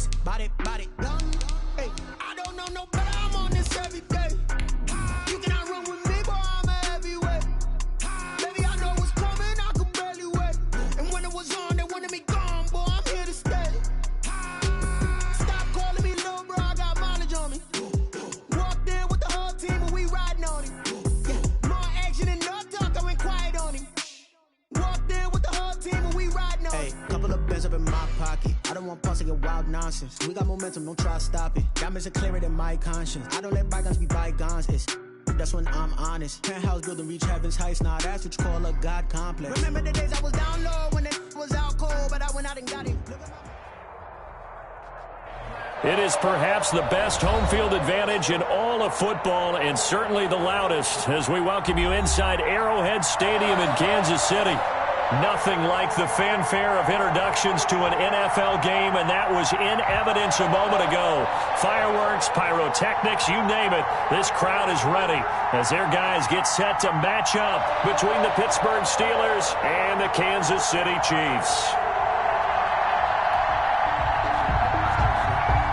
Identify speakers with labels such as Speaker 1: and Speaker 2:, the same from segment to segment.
Speaker 1: this body, hey, I don't know no better, I'm on this every day. You cannot run with me, boy, I'm a heavyweight. Baby, I know what's coming, I could barely wait. And when it was on, they wanted me gone, boy, I'm here to stay. Stop calling me little bro, I got mileage on me. Walked in with the whole team, and we riding on him. Yeah, more action than no talk, I went quiet on him. Walked in with the whole team, and we riding on him. Hey, couple of bands up in my pocket. I don't want pulse to get wild nonsense. We got momentum, don't try to stop it. Diamonds are clearer than my conscience. I don't let bygones be bygones. That's when I'm honest. Penthouse building, reach heaven's heights. Nah, that's what you call a God complex. Remember the days I was down low when it was out cold, but I went out and got it.
Speaker 2: It is perhaps the best home field advantage in all of football, and certainly the loudest, as we welcome you inside Arrowhead Stadium in Kansas City. Nothing like the fanfare of introductions to an NFL game, and that was in evidence a moment ago. Fireworks, pyrotechnics, you name it. This crowd is ready as their guys get set to match up between the Pittsburgh Steelers and the Kansas City Chiefs.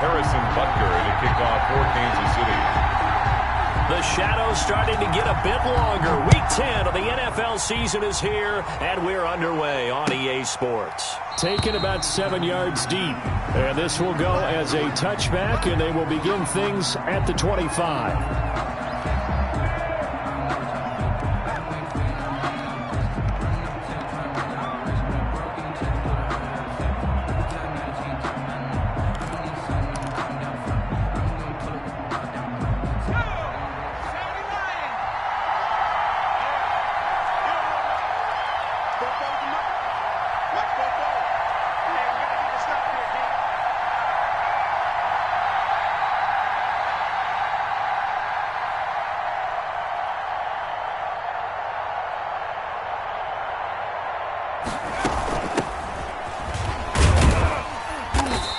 Speaker 3: Harrison Butker to kick off for Kansas City.
Speaker 2: The shadow's starting to get a bit longer. Week 10 of the NFL season is here, and we're underway on EA Sports. Taken about 7 yards deep, and this will go as a touchback, and they will begin things at the 25.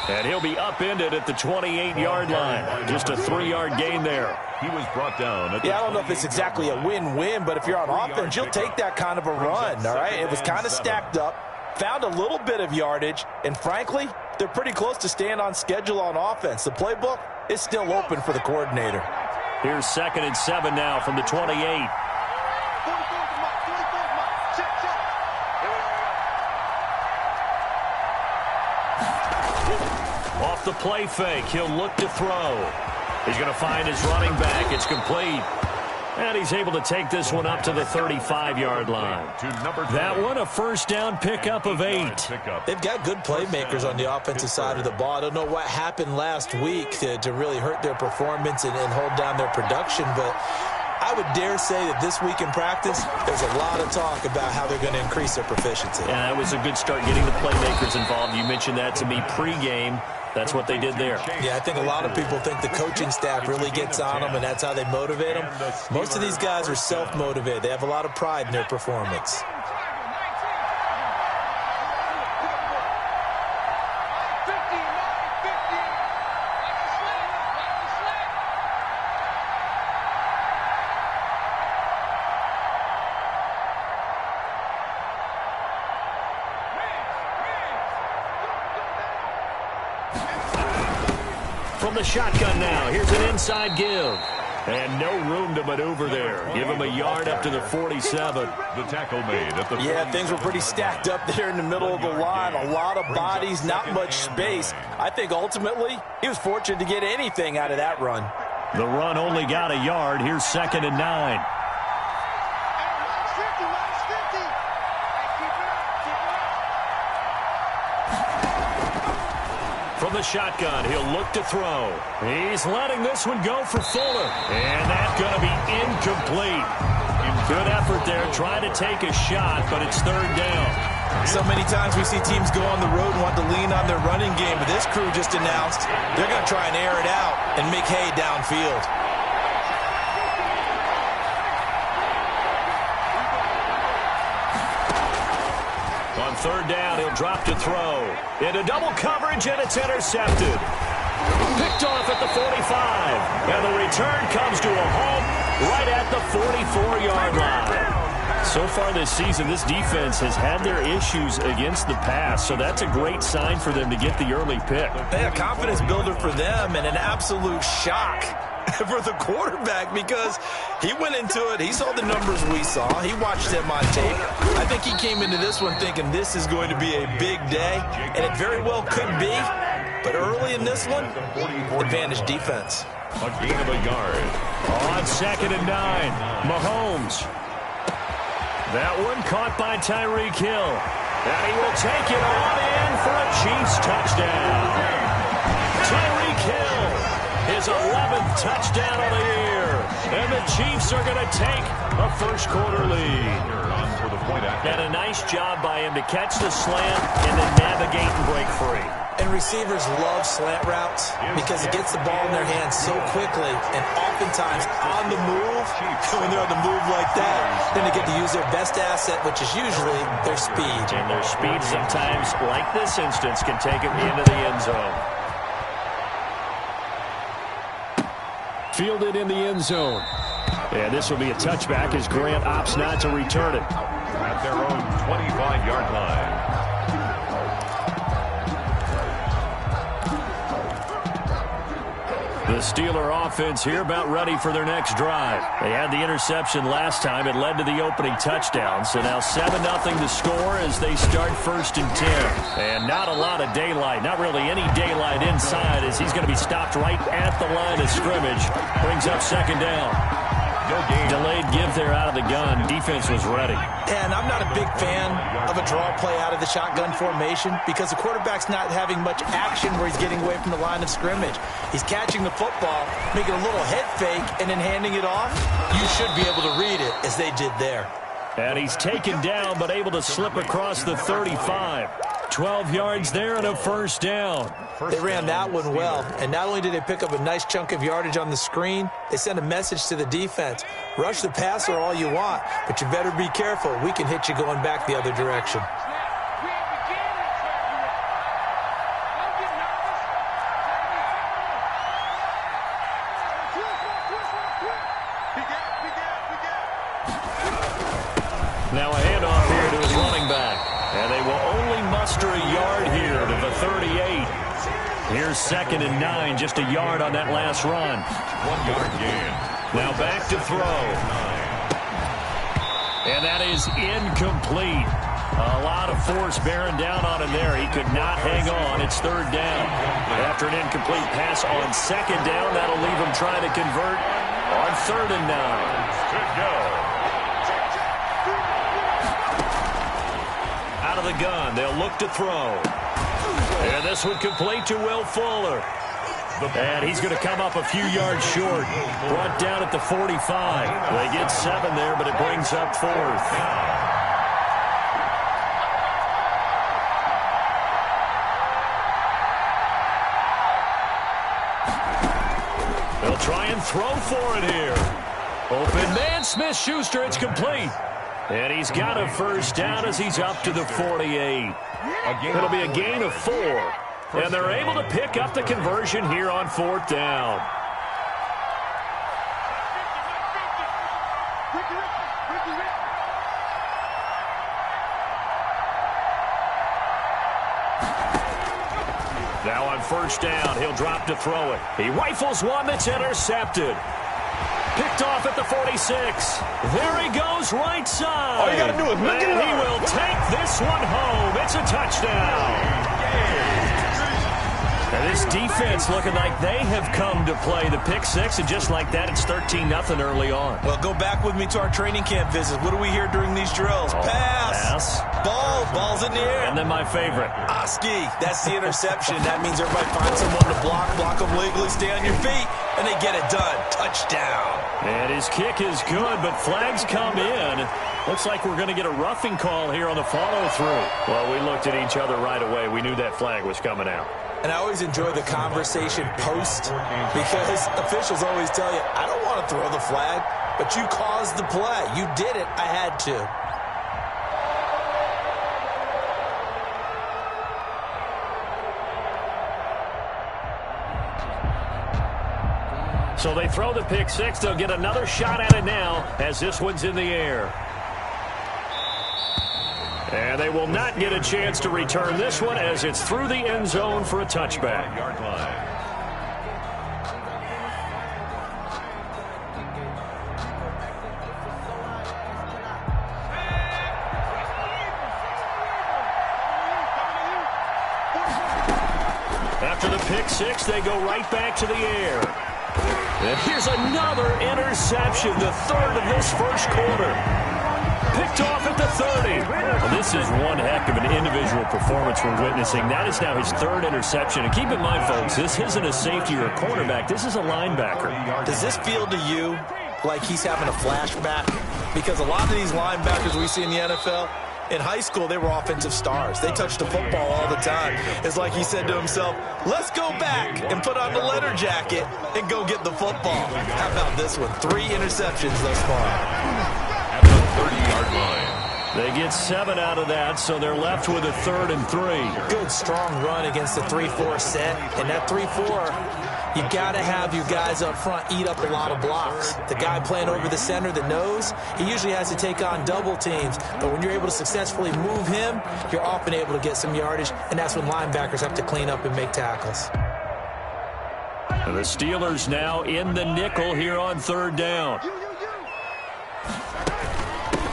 Speaker 2: And he'll be upended at the 28-yard line. Just a 3-yard gain there.
Speaker 3: He was brought down.
Speaker 4: Yeah, I don't know if it's exactly a win-win, but if you're on offense, you'll take that kind of a run, all right? It was kind of stacked up, found a little bit of yardage, and frankly, they're pretty close to staying on schedule on offense. The playbook is still open for the coordinator.
Speaker 2: Here's 2nd and 7 now from the 28. Off the play fake, he'll look to throw. He's going to find his running back. It's complete. And he's able to take this one up to the 35-yard line. That one, a first down pickup of 8.
Speaker 4: They've got good playmakers on the offensive side of the ball. I don't know what happened last week to really hurt their performance and hold down their production, but I would dare say that this week in practice, there's a lot of talk about how they're going to increase their proficiency.
Speaker 2: Yeah, that was a good start getting the playmakers involved. You mentioned that to me pregame. That's what they did there.
Speaker 4: Yeah, I think a lot of people think the coaching staff really gets on them, and that's how they motivate them. Most of these guys are self-motivated. They have a lot of pride in their performance.
Speaker 2: From the shotgun now, here's an inside give. And no room to maneuver there. Give him a yard up to the 47.
Speaker 3: The tackle made at the
Speaker 4: Yeah, things were pretty stacked up there in the middle of the line. A lot of bodies, not much space. I think ultimately he was fortunate to get anything out of that run.
Speaker 2: The run only got a yard. Here's 2nd and 9. From the shotgun, he'll look to throw. He's letting this one go for Fuller. And that's going to be incomplete. Good effort there, trying to take a shot, but it's 3rd down.
Speaker 4: So many times we see teams go on the road and want to lean on their running game, but this crew just announced they're going to try and air it out and make hay downfield.
Speaker 2: On 3rd down, he'll drop to throw. Into double coverage, and it's intercepted. Picked off at the 45. And the return comes to a halt right at the 44-yard line. So far this season, this defense has had their issues against the pass, so that's a great sign for them to get the early pick.
Speaker 4: A confidence builder for them and an absolute shock for the quarterback because he went into it. He saw the numbers we saw. He watched them on tape. I think he came into this one thinking this is going to be a big day, and it very well could be. But early in this one, advantage defense.
Speaker 3: A gain of a yard.
Speaker 2: On 2nd and 9, Mahomes. That one caught by Tyreek Hill. And he will take it on in for a Chiefs touchdown. Tyreek Hill, his 11th touchdown of the year. And the Chiefs are going to take a first-quarter lead. And a nice job by him to catch the slant and then navigate and break free.
Speaker 4: And receivers love slant routes because it gets the ball in their hands so quickly and oftentimes on the move. When they're on the move like that, then they get to use their best asset, which is usually their speed.
Speaker 2: And their speed sometimes, like this instance, can take them into the end zone. Fielded in the end zone. And this will be a touchback as Grant opts not to return it.
Speaker 3: At their own 25-yard line.
Speaker 2: The Steeler offense here about ready for their next drive. They had the interception last time. It led to the opening touchdown. So now 7-0 to score as they start 1st and 10. And not a lot of daylight. Not really any daylight inside as he's going to be stopped right at the line of scrimmage. Brings up 2nd down.
Speaker 3: No gain.
Speaker 2: Delayed give there out of the gun. Defense was ready.
Speaker 4: And I'm not a big fan of a draw play out of the shotgun formation because the quarterback's not having much action where he's getting away from the line of scrimmage. He's catching the football, making a little head fake, and then handing it off. You should be able to read it as they did there.
Speaker 2: And he's taken down but able to slip across the 35. 12 yards there and a 1st down.
Speaker 4: They ran that one well, and not only did they pick up a nice chunk of yardage on the screen, they sent a message to the defense. Rush the passer all you want, but you better be careful. We can hit you going back the other direction.
Speaker 2: Now a handoff here to his running back. And they will only muster a yard here to the 38. Here's 2nd and 9, just a yard on that last run.
Speaker 3: 1-yard gain.
Speaker 2: Now back to throw. And that is incomplete. A lot of force bearing down on him there. He could not hang on. It's 3rd down. After an incomplete pass on 2nd down, that'll leave him trying to convert on 3rd and 9.
Speaker 3: Good go.
Speaker 2: Out of the gun, they'll look to throw. And this one complete to Will Fuller. And he's going to come up a few yards short. Brought down at the 45. They get 7 there, but it brings up 4th. They'll try and throw for it here. Open man, Smith-Schuster, it's complete. And he's got a 1st down as he's up to the 48. It'll be a gain of 4. And they're able to pick up the conversion here on 4th down. Now on 1st down, he'll drop to throw it. He rifles one that's intercepted. Picked off at the 46. There he goes, right side.
Speaker 3: All you got to do is look at him.
Speaker 2: He will take this one home. It's a touchdown. And this defense looking like they have come to play the pick 6, and just like that, it's 13-0 early on.
Speaker 4: Well, go back with me to our training camp visits. What do we hear during these drills? Pass. Ball's in the air.
Speaker 2: And then my favorite.
Speaker 4: Oski, that's the interception. That means everybody finds someone to block them legally, stay on your feet, and they get it done. Touchdown.
Speaker 2: And his kick is good, but flags come in. Looks like we're going to get a roughing call here on the follow-through. Well, we looked at each other right away. We knew that flag was coming out.
Speaker 4: And I always enjoy the conversation post because officials always tell you, I don't want to throw the flag, but you caused the play. You did it. I had to.
Speaker 2: So they throw the pick 6. They'll get another shot at it now as this one's in the air. And they will not get a chance to return this one as it's through the end zone for a touchback.
Speaker 3: Yard line.
Speaker 2: After the pick six, they go right back to the air. And here's another interception, the third of this first quarter. Picked off at the 30. Well, this is one heck of an individual performance we're witnessing. That is now his third interception. And keep in mind, folks, this isn't a safety or a cornerback. This is a linebacker.
Speaker 4: Does this feel to you like he's having a flashback? Because a lot of these linebackers we see in the NFL, in high school, they were offensive stars. They touched the football all the time. It's like he said to himself, let's go back and put on the letter jacket and go get the football. How about this one? 3 interceptions thus far.
Speaker 3: 30-yard line.
Speaker 2: They get 7 out of that, so they're left with a 3rd and 3.
Speaker 4: Good, strong run against the 3-4 set. And that 3-4, you got to have your guys up front eat up a lot of blocks. The guy playing over the center, the nose, he usually has to take on double teams. But when you're able to successfully move him, you're often able to get some yardage, and that's when linebackers have to clean up and make tackles.
Speaker 2: And the Steelers now in the nickel here on 3rd down.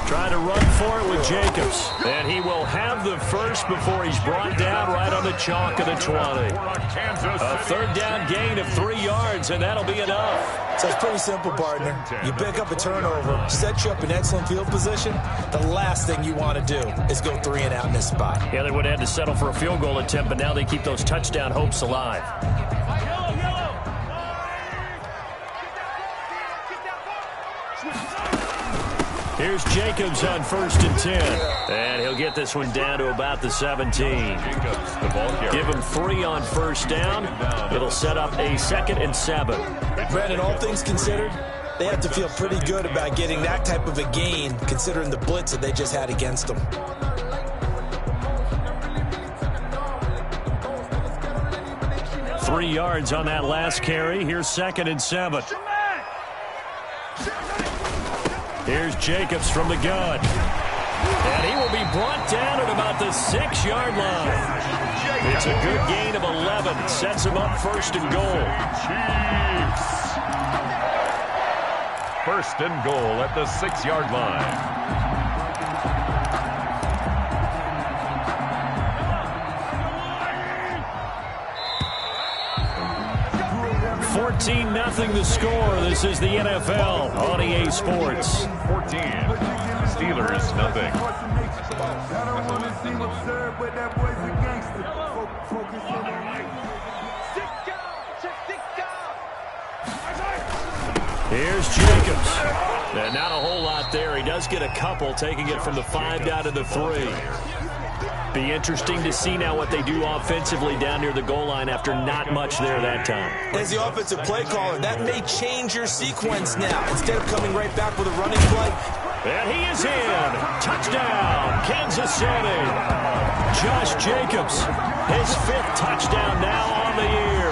Speaker 2: Trying to run for it with Jacobs. And he will have the first before he's brought down right on the chalk of the 20. A 3rd down gain of 3 yards, and that'll be enough.
Speaker 4: So it's pretty simple, partner. You pick up a turnover, set you up in excellent field position. The last thing you want to do is go 3 and out in this spot.
Speaker 2: Yeah, they would have had to settle for a field goal attempt, but now they keep those touchdown hopes alive. Here's Jacobs on 1st and 10. And he'll get this one down to about the 17.
Speaker 3: Jacobs, the ball carrier.
Speaker 2: Give him 3 on 1st down. It'll set up a 2nd and 7.
Speaker 4: Brandon, all things considered, they have to feel pretty good about getting that type of a gain, considering the blitz that they just had against them.
Speaker 2: Three yards on that last carry. Here's 2nd and 7. Here's Jacobs from the gun. And he will be brought down at about the 6-yard line. It's a good gain of 11. It sets him up 1st and goal.
Speaker 3: Chiefs. 1st and goal at the 6-yard line.
Speaker 2: 14-0 the score. This is the NFL on EA Sports.
Speaker 3: 14. Steelers, nothing.
Speaker 2: Here's Jacobs. And not a whole lot there. He does get a couple, taking it from the 5 down to the 3. Be interesting to see now what they do offensively down near the goal line after not much there that time.
Speaker 4: As the offensive play caller, that may change your sequence now. Instead of coming right back with a running play.
Speaker 2: And he is in. Touchdown, Kansas City. Josh Jacobs, his 5th touchdown now on the year.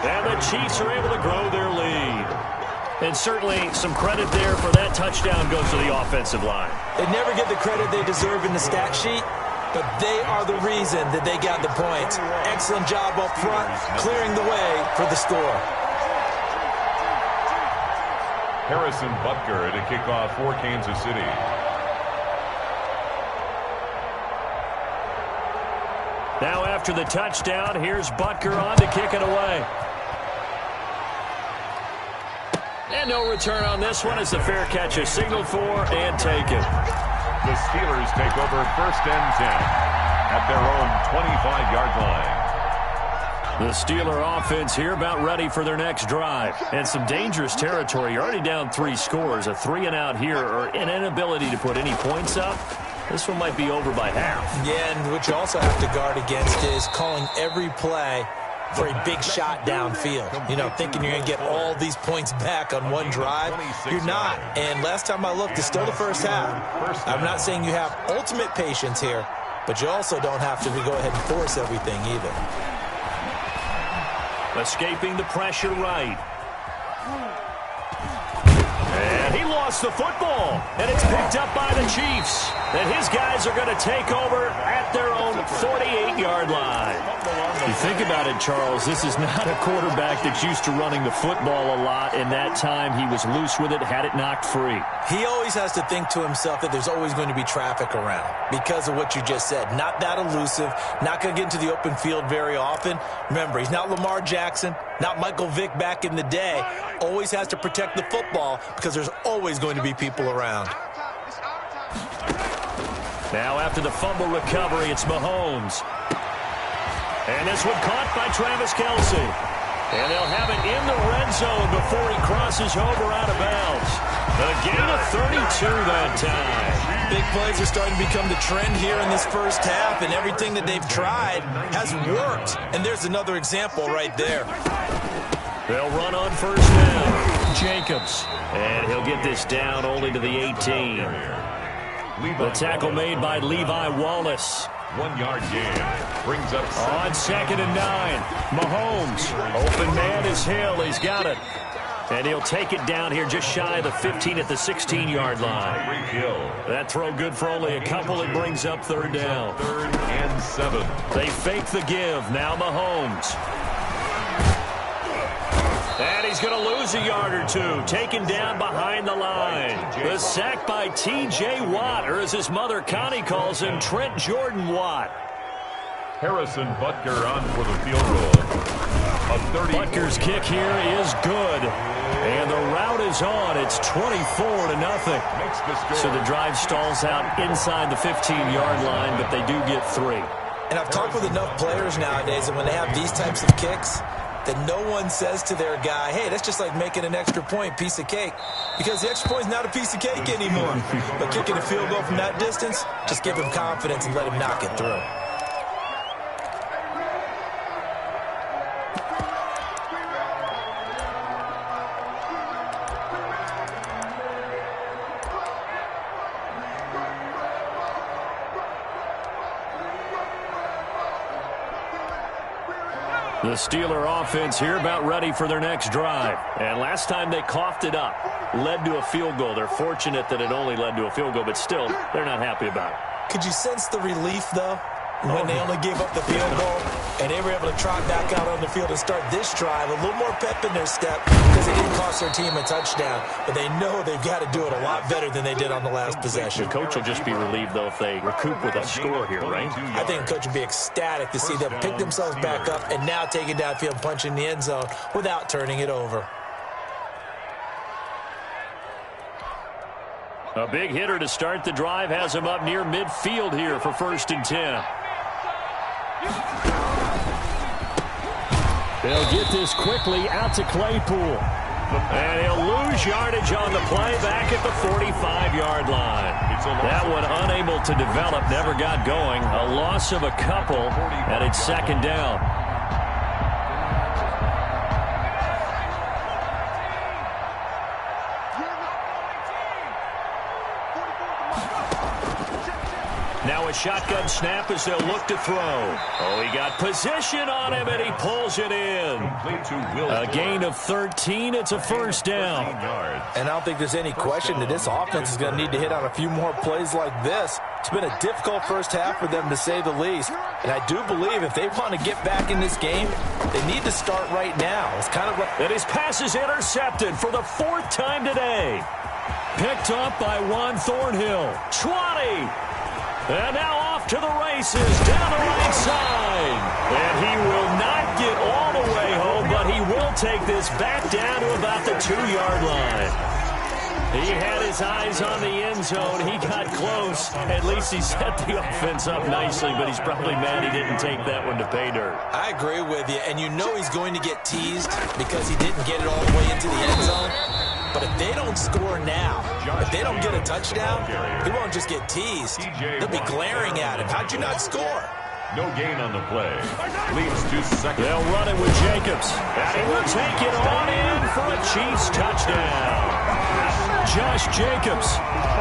Speaker 2: And the Chiefs are able to grow their lead. And certainly some credit there for that touchdown goes to the offensive line.
Speaker 4: They never get the credit they deserve in the stat sheet, but they are the reason that they got the points. Excellent job up front, clearing the way for the score.
Speaker 3: Harrison Butker to kick off for Kansas City.
Speaker 2: Now after the touchdown, here's Butker on to kick it away. And no return on this one as the fair catch is signaled for and taken.
Speaker 3: The Steelers take over 1st and 10 at their own 25-yard line.
Speaker 2: The Steeler offense here about ready for their next drive. And some dangerous territory. You're already down 3 scores. A 3 and out here or an inability to put any points up. This one might be over by half.
Speaker 4: Yeah, and what you also have to guard against is calling every play for a big shot downfield. You know, thinking you're going to get all these points back on one drive. You're not. And last time I looked, it's still the first half. I'm not saying you have ultimate patience here, but you also don't have to go ahead and force everything either.
Speaker 2: Escaping the pressure right. And he lost lost the football, and it's picked up by the Chiefs. And his guys are going to take over at their own 48-yard line. You think about it, Charles, this is not a quarterback that's used to running the football a lot. In that time, he was loose with it, had it knocked free.
Speaker 4: He always has to think to himself that there's always going to be traffic around because of what you just said. Not that elusive, not going to get into the open field very often. Remember, he's not Lamar Jackson, not Michael Vick back in the day. Always has to protect the football because there's always going to be people around.
Speaker 2: Now after the fumble recovery, it's Mahomes. And this one caught by Travis Kelce. And they'll have it in the red zone before he crosses over out of bounds. A gain of 32 that time.
Speaker 4: Big plays are starting to become the trend here in this first half, and everything that they've tried has worked. And there's another example right there.
Speaker 2: They'll run on first down. Jacobs. And he'll get this down only to the 18. The tackle made by Levi Wallace.
Speaker 3: 1 yard gain. Brings up
Speaker 2: on 2nd and 9. Mahomes. Open man is Hill. He's got it. And he'll take it down here just shy of the 15 at the 16-yard line. That throw good for only a couple. It brings up 3rd down.
Speaker 3: 3rd and 7.
Speaker 2: They fake the give. Now Mahomes. And he's going to lose a yard or two. Taken down behind the line. The sack by T.J. Watt, or as his mother Connie calls him, Trent Jordan Watt.
Speaker 3: Harrison Butker on for the field goal.
Speaker 2: Butker's kick here is good. And the route is on. It's 24-0. So the drive stalls out inside the 15-yard line, but they do get 3.
Speaker 4: And I've talked with enough players nowadays, and when they have these types of kicks, that no one says to their guy, hey, that's just like making an extra point, piece of cake. Because the extra point is not a piece of cake anymore. But kicking a field goal from that distance, just give him confidence and let him knock it through.
Speaker 2: The Steeler offense here about ready for their next drive. And last time they coughed it up, led to a field goal. They're fortunate that it only led to a field goal, but still, they're not happy about it.
Speaker 4: Could you sense the relief, though, when they only gave up the field goal and they were able to trot back out on the field and start this drive? A little more pep in their step because it didn't cost their team a touchdown. But they know they've got to do it a lot better than they did on the last possession.
Speaker 2: The coach will just be relieved, though, if they recoup with a score here, right?
Speaker 4: I think the coach would be ecstatic to see them pick themselves back up and now take it downfield and punch in the end zone without turning it over.
Speaker 2: A big hitter to start the drive has him up near midfield here for 1st and 10. They'll get this quickly out to Claypool. And he'll lose yardage on the play back at the 45-yard line. That one unable to develop, never got going. A loss of a couple, and it's 2nd down. Now a shotgun snap as they'll look to throw. Oh, he got position on him, and he pulls it in. A gain of 13. It's a 1st down.
Speaker 4: And I don't think there's any question that this offense is going to need to hit on a few more plays like this. It's been a difficult first half for them, to say the least. And I do believe if they want to get back in this game, they need to start right now. It's kind of like...
Speaker 2: And his pass is intercepted for the 4th time today. Picked up by Juan Thornhill. 20. And now off to the races, down the right side. And he will not get all the way home, but he will take this back down to about the 2-yard line. He had his eyes on the end zone. He got close. At least he set the offense up nicely, but he's probably mad he didn't take that one to pay dirt.
Speaker 4: I agree with you, and you know he's going to get teased because he didn't get it all the way into the end zone. But if they don't score now, if they don't get a touchdown, he won't just get teased. They'll be glaring at him. How'd you not score?
Speaker 3: No gain on the play. Leads to 2nd.
Speaker 2: They'll run it with Jacobs. And he will take it on in for a Chiefs touchdown. Josh Jacobs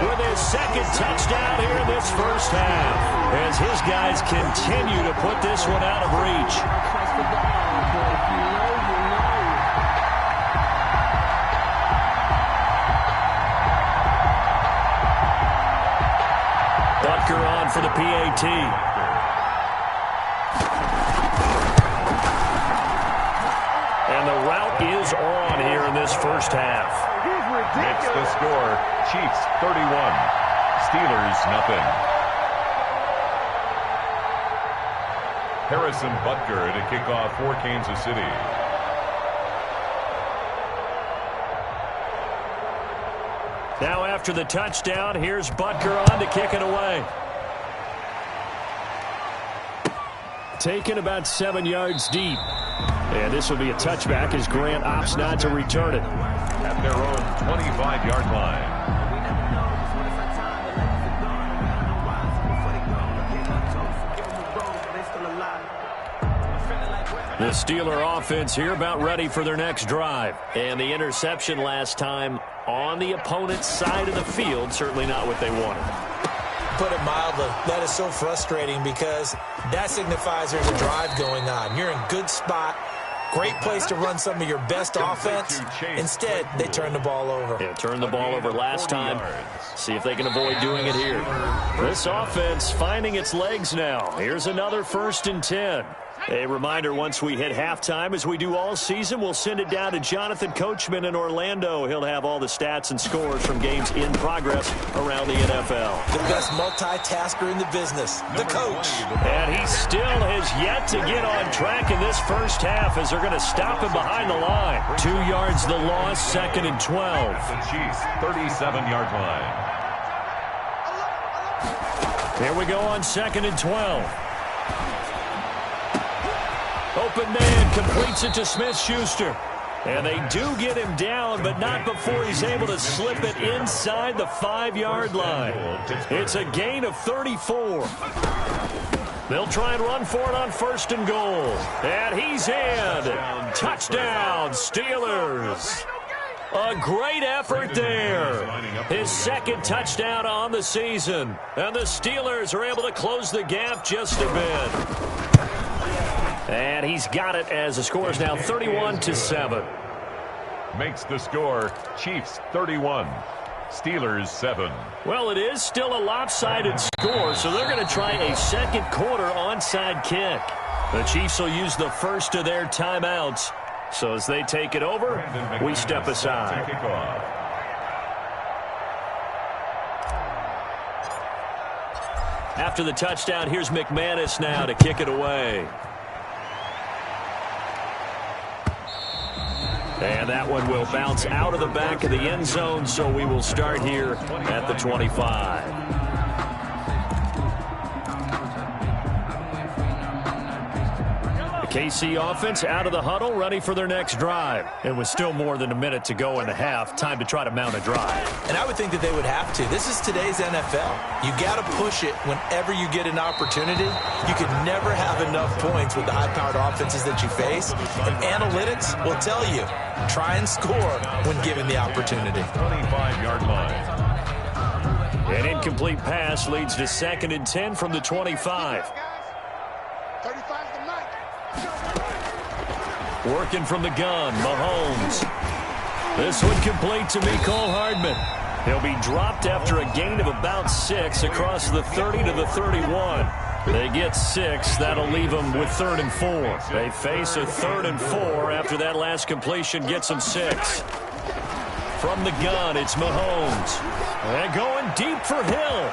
Speaker 2: with his 2nd touchdown here in this first half, as his guys continue to put this one out of reach. for the PAT. And the route is on here in this first half.
Speaker 3: Makes the score. Chiefs 31. Steelers nothing. Harrison Butker to kick off for Kansas City.
Speaker 2: Now after the touchdown, here's Butker on to kick it away. Taken about 7 yards deep. And this will be a touchback as Grant opts not to return it.
Speaker 3: At their own 25-yard line.
Speaker 2: The Steeler offense here about ready for their next drive. And the interception last time on the opponent's side of the field, certainly not what they wanted.
Speaker 4: Put it mildly, that is so frustrating because that signifies there's a drive going on. You're in good spot. Great place to run some of your best offense. Instead, they turn the ball over.
Speaker 2: Yeah, turned the ball over last time. See if they can avoid doing it here. This offense finding its legs now. Here's another 1st and 10. A reminder, once we hit halftime, as we do all season, we'll send it down to Jonathan Coachman in Orlando. He'll have all the stats and scores from games in progress around the NFL.
Speaker 4: The best multitasker in the business, the coach.
Speaker 2: And he still has yet to get on track in this first half as they're going to stop him behind the line. 2 yards the loss, 2nd and 12.
Speaker 3: The Chiefs 37-yard line.
Speaker 2: Here we go on 2nd and 12. Open man completes it to Smith-Schuster. And they do get him down, but not before he's able to slip it inside the 5-yard line. It's a gain of 34. They'll try and run for it on 1st and goal. And he's in. Touchdown, Steelers. A great effort there. His 2nd touchdown on the season. And the Steelers are able to close the gap just a bit. And he's got it as the score is now 31-7.
Speaker 3: Makes the score Chiefs 31, Steelers 7.
Speaker 2: Well, it is still a lopsided score, so they're going to try a 2nd quarter onside kick. The Chiefs will use the first of their timeouts. So as they take it over, we step aside. After the touchdown, here's McManus now to kick it away. And that one will bounce out of the back of the end zone, so we will start here at the 25. KC offense out of the huddle, ready for their next drive. And with still more than a minute to go in the half, time to try to mount a drive.
Speaker 4: And I would think that they would have to. This is today's NFL. You got to push it whenever you get an opportunity. You can never have enough points with the high-powered offenses that you face. And analytics will tell you, try and score when given the opportunity.
Speaker 3: 25-yard line.
Speaker 2: An incomplete pass leads to 2nd and 10 from the 25. Working from the gun, Mahomes. This one complete to Mecole Hardman. He'll be dropped after a gain of about 6 across the 30 to the 31. They get 6. That'll leave them with 3rd and 4. They face a 3rd and 4 after that last completion gets them 6. From the gun, it's Mahomes. And going deep for Hill.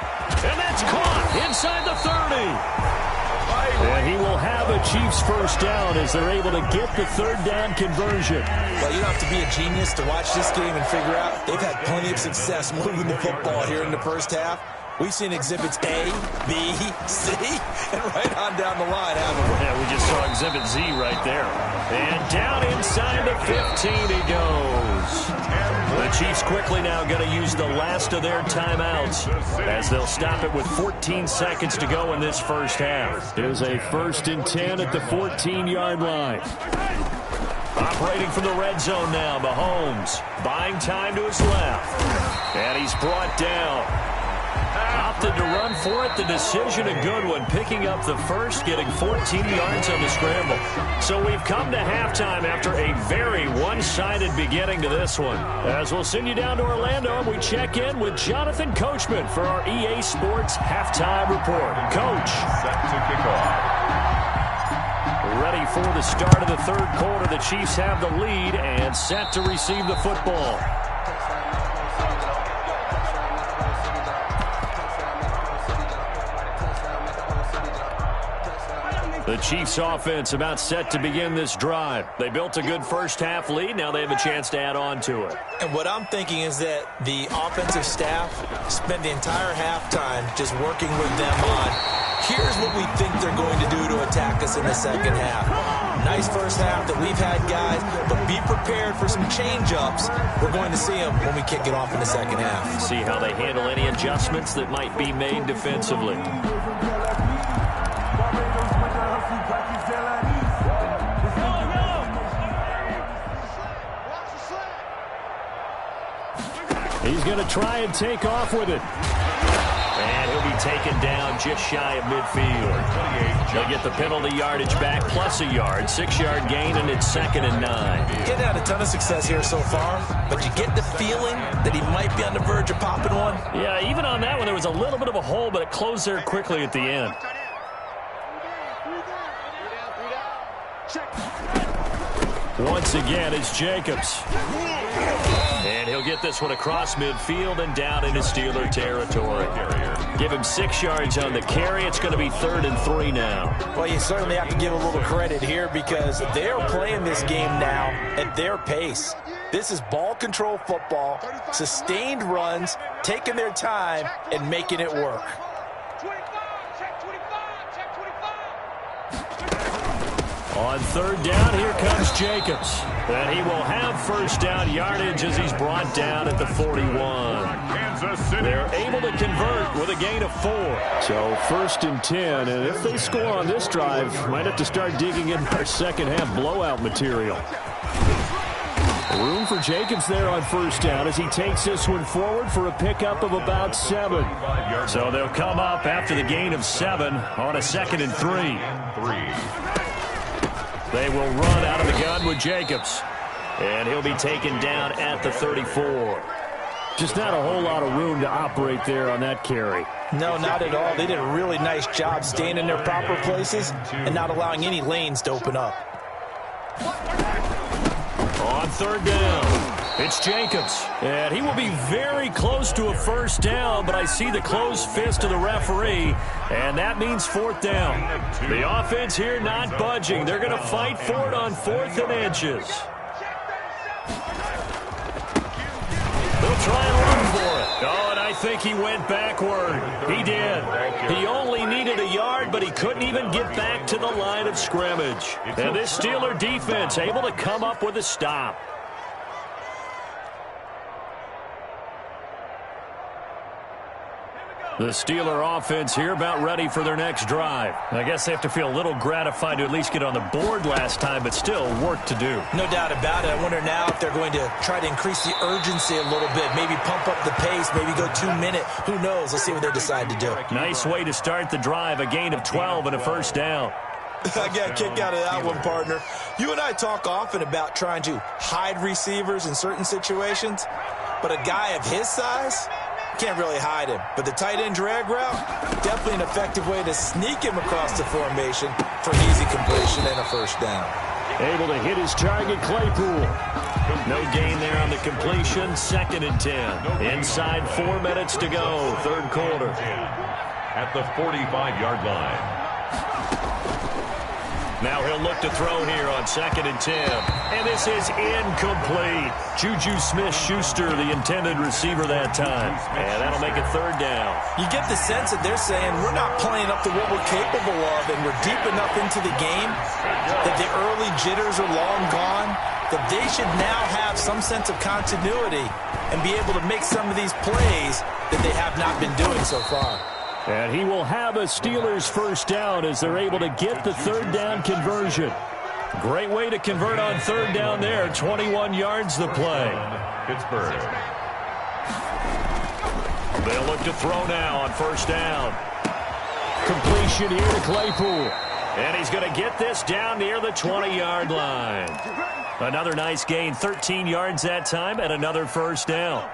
Speaker 2: And that's caught inside the 30. And he will have a Chiefs first down as they're able to get the 3rd down conversion.
Speaker 4: Well, you don't have to be a genius to watch this game and figure out they've had plenty of success moving the football here in the first half. We've seen exhibits A, B, C, and right on down the line, haven't we?
Speaker 2: Yeah, we just saw exhibit Z right there. And down inside the 15 he goes. The Chiefs quickly now going to use the last of their timeouts as they'll stop it with 14 seconds to go in this first half. Here's a 1st and 10 at the 14-yard line. Operating from the red zone now, Mahomes buying time to his left. And he's brought down. opted to run for it. The decision a good one, picking up the first, getting 14 yards on the scramble. So we've come to halftime after a very one-sided beginning to this one. As we'll send you down to Orlando, we check in with Jonathan Coachman for our EA Sports Halftime Report. Coach.
Speaker 3: Set to kick off.
Speaker 2: Ready for the start of the third quarter. The Chiefs have the lead and set to receive the football. The Chiefs offense about set to begin this drive. They built a good first half lead. Now they have a chance to add on to it.
Speaker 4: And what I'm thinking is that the offensive staff spent the entire halftime just working with them on, here's what we think they're going to do to attack us in the second half. Nice first half that we've had, guys, but be prepared for some change-ups. We're going to see them when we kick it off in the second half.
Speaker 2: See how they handle any adjustments that might be made defensively. He's going to try and take off with it. And he'll be taken down just shy of midfield. They'll get the penalty yardage back plus a yard. 6-yard gain, and it's 2nd and 9.
Speaker 4: Getting had a ton of success here so far, but you get the feeling that he might be on the verge of popping one.
Speaker 2: Yeah, even on that one, there was a little bit of a hole, but it closed there quickly at the end. Once again, it's Jacobs. And he'll get this one across midfield and down into Steeler territory. Give him 6 yards on the carry. It's going to be 3rd and 3 now.
Speaker 4: Well, you certainly have to give a little credit here because they're playing this game now at their pace. This is ball control football, sustained runs, taking their time, and making it work.
Speaker 2: On 3rd down, here comes Jacobs. And he will have first down yardage as he's brought down at the 41. They're able to convert with a gain of 4. So 1st and 10, and if they score on this drive, might have to start digging in our second half blowout material. Room for Jacobs there on 1st down as he takes this one forward for a pickup of about 7. So they'll come up after the gain of 7 on a 2nd and 3. They will run out of the gun with Jacobs. And he'll be taken down at the 34. Just not a whole lot of room to operate there on that carry.
Speaker 4: No, not at all. They did a really nice job staying in their proper places and not allowing any lanes to open up.
Speaker 2: On 3rd down, it's Jacobs. And he will be very close to a first down, but I see the closed fist of the referee, and that means 4th down. The offense here not budging. They're going to fight for it on 4th and inches. They'll try and run for it. Oh, and I think he went backward. He did. He only needed a yard, but he couldn't even get back to the line of scrimmage. And this Steeler defense able to come up with a stop. The Steeler offense here about ready for their next drive. I guess they have to feel a little gratified to at least get on the board last time, but still work to do.
Speaker 4: No doubt about it. I wonder now if they're going to try to increase the urgency a little bit, maybe pump up the pace, maybe go 2-minute. Who knows? Let's see what they decide to do.
Speaker 2: Nice way to start the drive, a gain of 12 and a first down.
Speaker 4: I got a kick out of that one, partner. You and I talk often about trying to hide receivers in certain situations, but a guy of his size can't really hide him. But the tight end drag route, definitely an effective way to sneak him across the formation for an easy completion and a first down.
Speaker 2: Able to hit his target, Claypool. No gain there on the completion, 2nd and 10. Inside 4 minutes to go, 3rd quarter.
Speaker 3: At the 45-yard line.
Speaker 2: Now he'll look to throw here on 2nd and 10. And this is incomplete. Juju Smith-Schuster, the intended receiver that time. And that'll make it 3rd down.
Speaker 4: You get the sense that they're saying we're not playing up to what we're capable of, and we're deep enough into the game that the early jitters are long gone, that they should now have some sense of continuity and be able to make some of these plays that they have not been doing so far.
Speaker 2: And he will have a Steelers first down as they're able to get the 3rd down conversion. Great way to convert on 3rd down there. 21 yards the play.
Speaker 3: Pittsburgh.
Speaker 2: They'll look to throw now on first down. Completion here to Claypool. And he's going to get this down near the 20-yard line. Another nice gain, 13 yards that time, and another first down.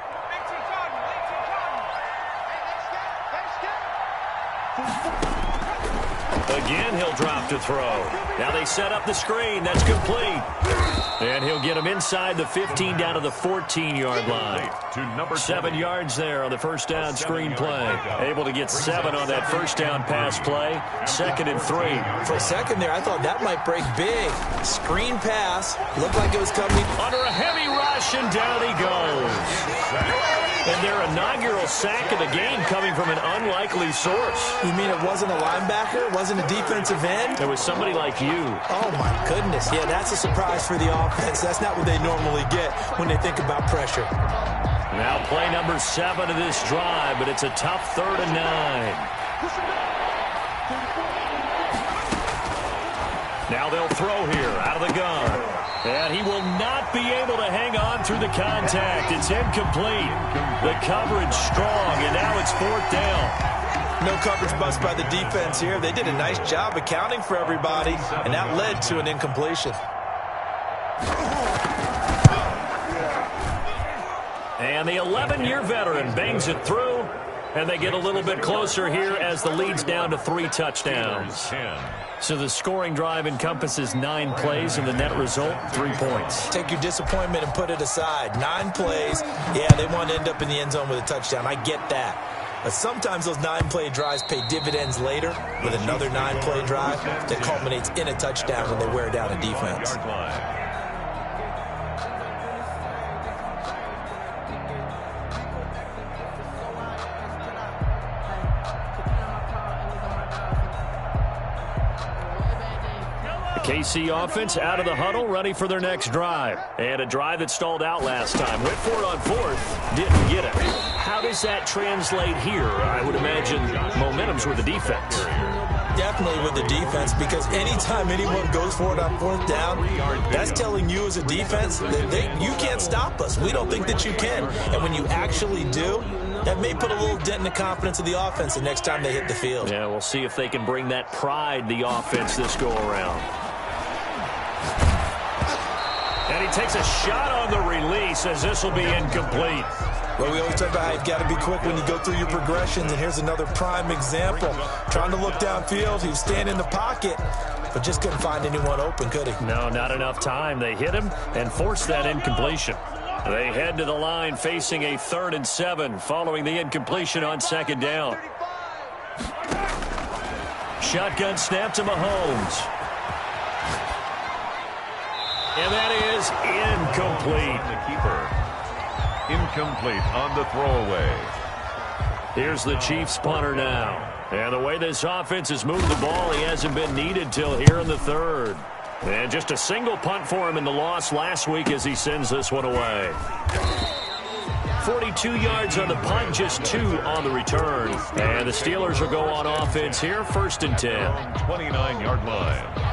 Speaker 2: Again, he'll drop to throw. Now they set up the screen. That's complete. And he'll get him inside the 15 down to the 14-yard line. 7 yards there on the first down screen play. Able to get 7 on that first down pass play. 2nd and 3.
Speaker 4: For a second there, I thought that might break big. Screen pass. Looked like it was coming.
Speaker 2: Under a heavy rush, and down he goes. And their inaugural sack of the game coming from an unlikely source.
Speaker 4: You mean it wasn't a linebacker? It wasn't a defensive end?
Speaker 2: It was somebody like you.
Speaker 4: Oh, my goodness. Yeah, that's a surprise for the offense. That's not what they normally get when they think about pressure.
Speaker 2: Now play number 7 of this drive, but it's a tough 3rd and 9. Now they'll throw here out of the gun. And he will not be able to hang on through the contact. It's incomplete. The coverage strong, and now it's 4th down.
Speaker 4: No coverage bust by the defense here. They did a nice job accounting for everybody, and that led to an incompletion.
Speaker 2: And the 11-year veteran bangs it through, and they get a little bit closer here as the lead's down to 3 touchdowns. So the scoring drive encompasses 9 plays, and the net result, 3 points.
Speaker 4: Take your disappointment and put it aside. 9 plays. Yeah, they want to end up in the end zone with a touchdown. I get that. But sometimes those 9-play drives pay dividends later with another 9-play drive that culminates in a touchdown when they wear down a defense.
Speaker 2: KC offense out of the huddle, ready for their next drive. And a drive that stalled out last time. Went for it on 4th, didn't get it. How does that translate here? I would imagine momentum's with the defense.
Speaker 4: Definitely with the defense, because anytime anyone goes for it on 4th down, that's telling you as a defense that you can't stop us. We don't think that you can. And when you actually do, that may put a little dent in the confidence of the offense the next time they hit the field.
Speaker 2: Yeah, we'll see if they can bring that pride, the offense, this go-around. And he takes a shot on the release as this will be incomplete.
Speaker 4: Well, we always talk about how you've got to be quick when you go through your progressions, and here's another prime example. Trying to look downfield, he was standing in the pocket, but just couldn't find anyone open, could he?
Speaker 2: No, not enough time. They hit him and forced that incompletion. They head to the line facing a 3rd and 7 following the incompletion on 2nd down. Shotgun snap to Mahomes. And that is incomplete.
Speaker 3: The keeper. Incomplete on the throwaway.
Speaker 2: Here's the Chiefs punter now. And the way this offense has moved the ball, he hasn't been needed till here in the 3rd. And just a single punt for him in the loss last week as he sends this one away. 42 yards on the punt, just 2 on the return. And the Steelers will go on offense here, 1st and 10.
Speaker 3: 29-yard line.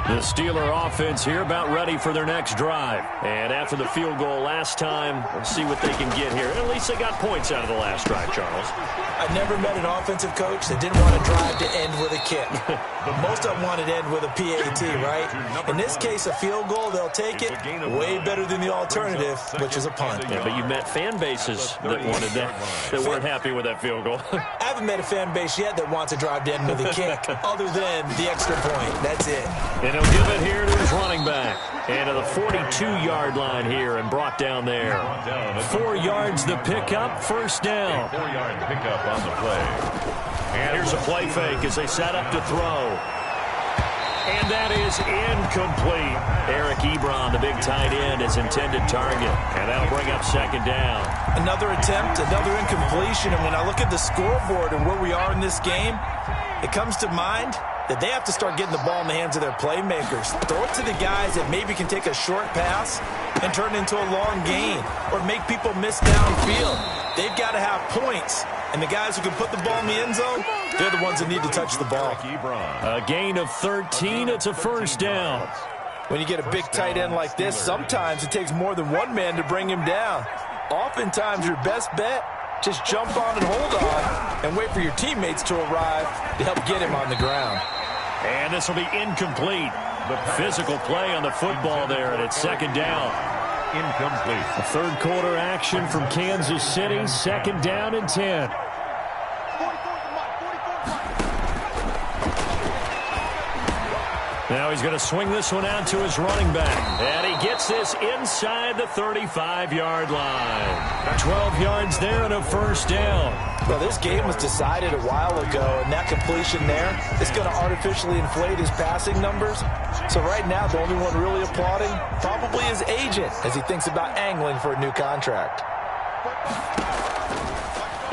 Speaker 2: The Steeler offense here about ready for their next drive. And after the field goal last time, we'll see what they can get here. At least they got points out of the last drive, Charles.
Speaker 4: I never met an offensive coach that didn't want a drive to end with a kick. But most of them want it to end with a PAT, right? In this case, a field goal, they'll take it. Way better than the alternative, which is a punt.
Speaker 2: Yeah, but you met fan bases that wanted that, that weren't happy with that field goal.
Speaker 4: I haven't met a fan base yet that wants a drive to end with a kick, other than the extra point. That's it.
Speaker 2: And he'll give it here to his running back. And to the 42-yard line here and brought down there. 4 yards the pickup, 1st down.
Speaker 3: 4-yard pickup on the play.
Speaker 2: And here's a play fake as they set up to throw. And that is incomplete. Eric Ebron, the big tight end, his intended target. And that'll bring up 2nd down.
Speaker 4: Another attempt, another incompletion. And when I look at the scoreboard and where we are in this game, it comes to mind that they have to start getting the ball in the hands of their playmakers. Throw it to the guys that maybe can take a short pass and turn it into a long gain or make people miss downfield. They've got to have points. And the guys who can put the ball in the end zone, they're the ones that need to touch the ball.
Speaker 2: A gain of 13. It's a 1st down.
Speaker 4: When you get a big tight end like this, sometimes it takes more than one man to bring him down. Oftentimes, your best bet Just jump on and hold on and wait for your teammates to arrive to help get him on the ground.
Speaker 2: And this will be incomplete. Physical play on the football there, and it's second down.
Speaker 3: Incomplete.
Speaker 2: The third quarter action from Kansas City, second down and 10. Now he's going to swing this one out to his running back. And he gets this inside the 35-yard line. 12 yards there and a first down.
Speaker 4: Well, this game was decided a while ago, and that completion there is going to artificially inflate his passing numbers. So right now, the only one really applauding probably his agent as he thinks about angling for a new contract.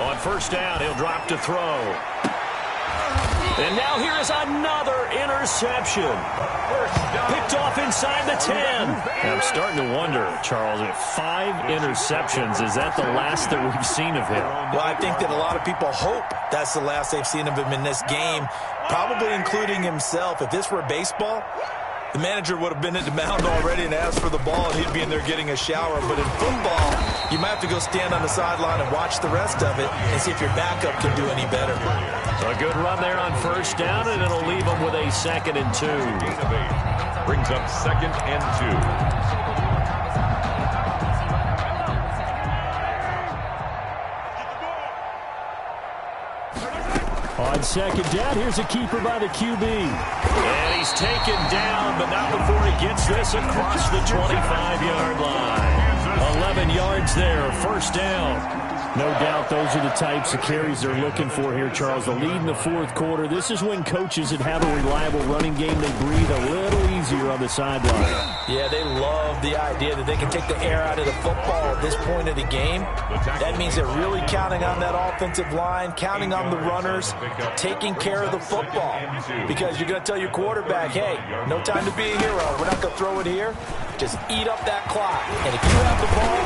Speaker 2: On first down, he'll drop to throw. And now here is another interception. Picked off inside the 10. I'm starting to wonder, Charles, if 5 interceptions, is that the last that we've seen of him?
Speaker 4: Well, I think that a lot of people hope that's the last they've seen of him in this game, probably including himself. If this were baseball, the manager would have been at the mound already and asked for the ball, and he'd be in there getting a shower. But in football, you might have to go stand on the sideline and watch the rest of it and see if your backup can do any better.
Speaker 2: So a good run there on first down, and it'll leave them with a 2nd and 2.
Speaker 3: Brings up 2nd and 2.
Speaker 2: On second down, here's a keeper by the QB. And he's taken down, but not before he gets this across the 25-yard line. 11 yards there, first down. No doubt those are the types of carries they're looking for here, Charles. The lead in the fourth quarter. This is when coaches that have a reliable running game, they breathe a little easier on the sideline.
Speaker 4: Yeah, they love the idea that they can take the air out of the football at this point of the game. That means they're really counting on that offensive line, counting on the runners, taking care of the football. Because you're going to tell your quarterback, hey, no time to be a hero. We're not going to throw it here. Just eat up that clock. And if you have the ball,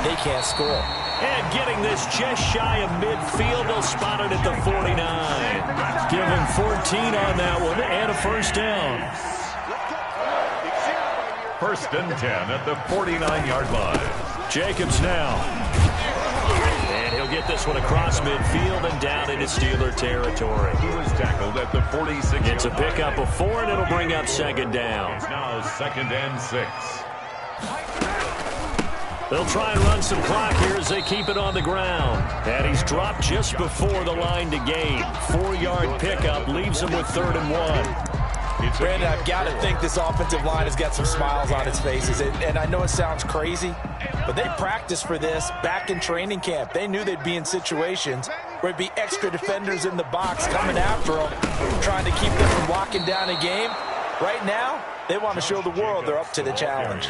Speaker 4: they can't score.
Speaker 2: And getting this just shy of midfield, they'll spot it at the 49. Give him 14 on that one and a first down.
Speaker 3: 1st and 10 at the 49-yard line.
Speaker 2: Jacobs now. And he'll get this one across midfield and down into Steeler territory.
Speaker 3: He was tackled at the 46.
Speaker 2: It's a pickup of 4, and it'll bring up second down.
Speaker 3: It's now 2nd and 6.
Speaker 2: They'll try and run some clock here as they keep it on the ground. And he's dropped just before the line to gain. 4-yard pickup leaves him with 3rd and 1.
Speaker 4: Brandon, I've got to think this offensive line has got some smiles on its faces. And I know it sounds crazy, but they practiced for this back in training camp. They knew they'd be in situations where it'd be extra defenders in the box coming after them, trying to keep them from locking down a game. Right now, they want to show the world they're up to the challenge.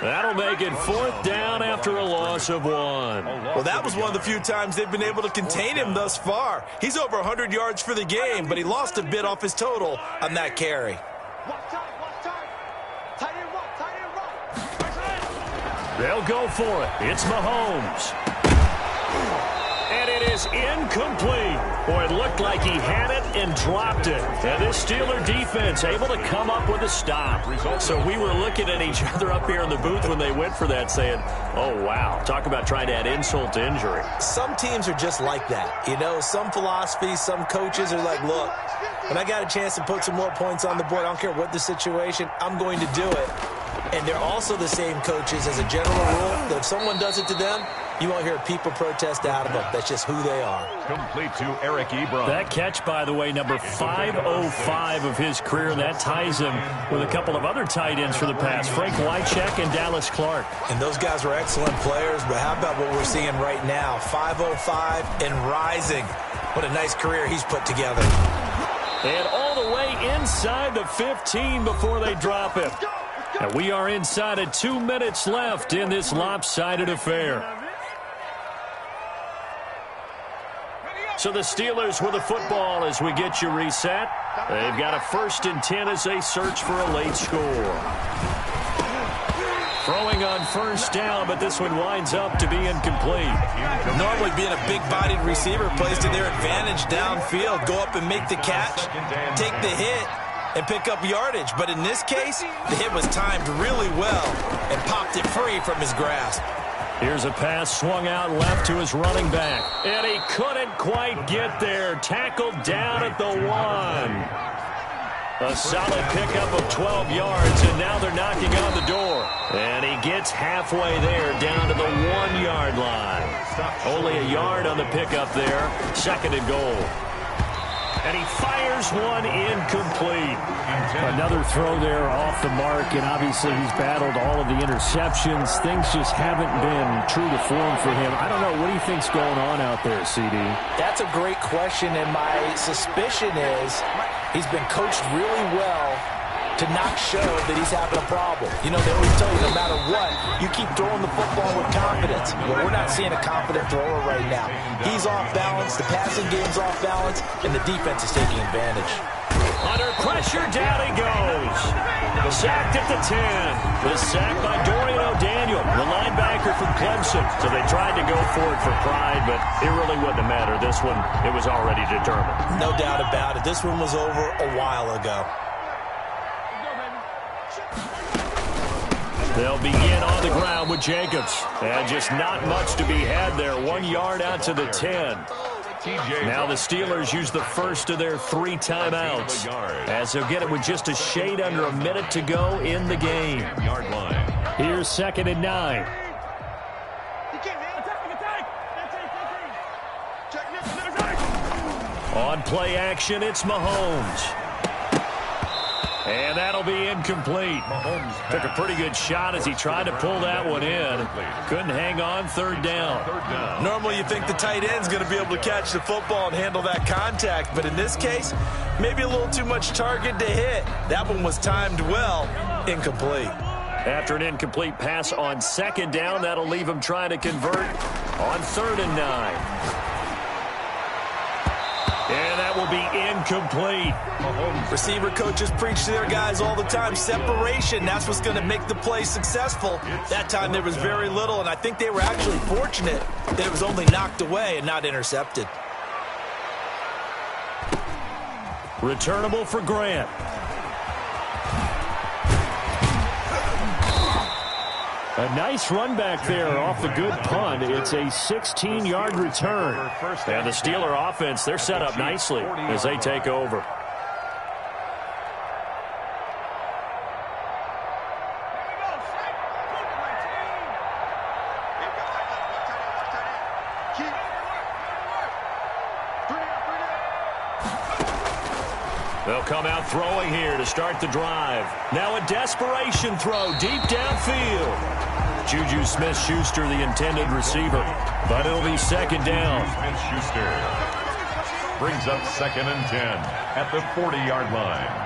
Speaker 2: That'll make it 4th down after a loss of 1.
Speaker 4: Well, that was one of the few times they've been able to contain him thus far. He's over 100 yards for the game, but he lost a bit off his total on that carry.
Speaker 2: They'll go for it. It's Mahomes. And it is incomplete. Boy, it looked like he had it and dropped it. And this Steeler defense able to come up with a stop. So we were looking at each other up here in the booth when they went for that saying, oh, wow. Talk about trying to add insult to injury.
Speaker 4: Some teams are just like that. You know, some philosophies, some coaches are like, look, when I got a chance to put some more points on the board, I don't care what the situation, I'm going to do it. And they're also the same coaches as a general rule that if someone does it to them, you won't hear people protest out of them. That's just who they are.
Speaker 3: Complete to Eric Ebron.
Speaker 2: That catch, by the way, number 505 of his career. That ties him with a couple of other tight ends for the pass, Frank Wycheck and Dallas Clark.
Speaker 4: And those guys were excellent players, but how about what we're seeing right now? 505 and rising. What a nice career he's put together.
Speaker 2: And all the way inside the 15 before they drop him. And we are inside of 2 minutes left in this lopsided affair. So the Steelers with the football as we get you reset. They've got a 1st and 10 as they search for a late score. Throwing on first down, but this one winds up to be incomplete.
Speaker 4: Normally being a big-bodied receiver plays to their advantage downfield. Go up and make the catch, take the hit, and pick up yardage. But in this case, the hit was timed really well and popped it free from his grasp.
Speaker 2: Here's a pass swung out left to his running back. And he couldn't quite get there. Tackled down at the 1. A solid pickup of 12 yards, and now they're knocking on the door. And he gets halfway there, down to the 1-yard line. Only a yard on the pickup there. 2nd and goal. And he fires one incomplete.
Speaker 5: Another throw there off the mark, and obviously he's battled all of the interceptions. Things just haven't been true to form for him. I don't know. What do you think's going on out there, CD?
Speaker 4: That's a great question, and my suspicion is he's been coached really well to not show that he's having a problem. You know, they always tell you no matter what, you keep throwing the football with confidence. Well, we're not seeing a confident thrower right now. He's off balance, the passing game's off balance, and the defense is taking advantage.
Speaker 2: Under pressure, down he goes. Sacked at the 10. The sack by Dorian O'Daniel, the linebacker from Clemson. So they tried to go for it for pride, but it really wouldn't have mattered. This one, it was already determined.
Speaker 4: No doubt about it. This one was over a while ago.
Speaker 2: They'll begin on the ground with Jacobs. And just not much to be had there. 1 yard out to the 10. Now the Steelers use the first of their 3 timeouts, as they'll get it with just a shade under a minute to go in the game.
Speaker 5: Here's 2nd and 9.
Speaker 2: On play action, it's Mahomes. And that'll be incomplete. Took a pretty good shot as he tried to pull that one in. Couldn't hang on. 3rd down.
Speaker 4: Normally you think the tight end's going to be able to catch the football and handle that contact, but in this case, maybe a little too much target to hit. That one was timed well. Incomplete.
Speaker 2: After an incomplete pass on 2nd down, that'll leave him trying to convert on 3rd and 9. And that will be incomplete.
Speaker 4: Receiver coaches preach to their guys all the time. Separation, that's what's going to make the play successful. That time there was very little, and I think they were actually fortunate that it was only knocked away and not intercepted.
Speaker 2: Returnable for Grant.
Speaker 5: A nice run back there off the good punt. It's a 16-yard return.
Speaker 2: And the Steeler offense, they're set up nicely as they take over. They'll come out throwing here to start the drive. Now a desperation throw deep downfield. Juju Smith-Schuster, the intended receiver, but it'll be 2nd down.
Speaker 3: Smith-Schuster brings up 2nd and 10 at the 40-yard line.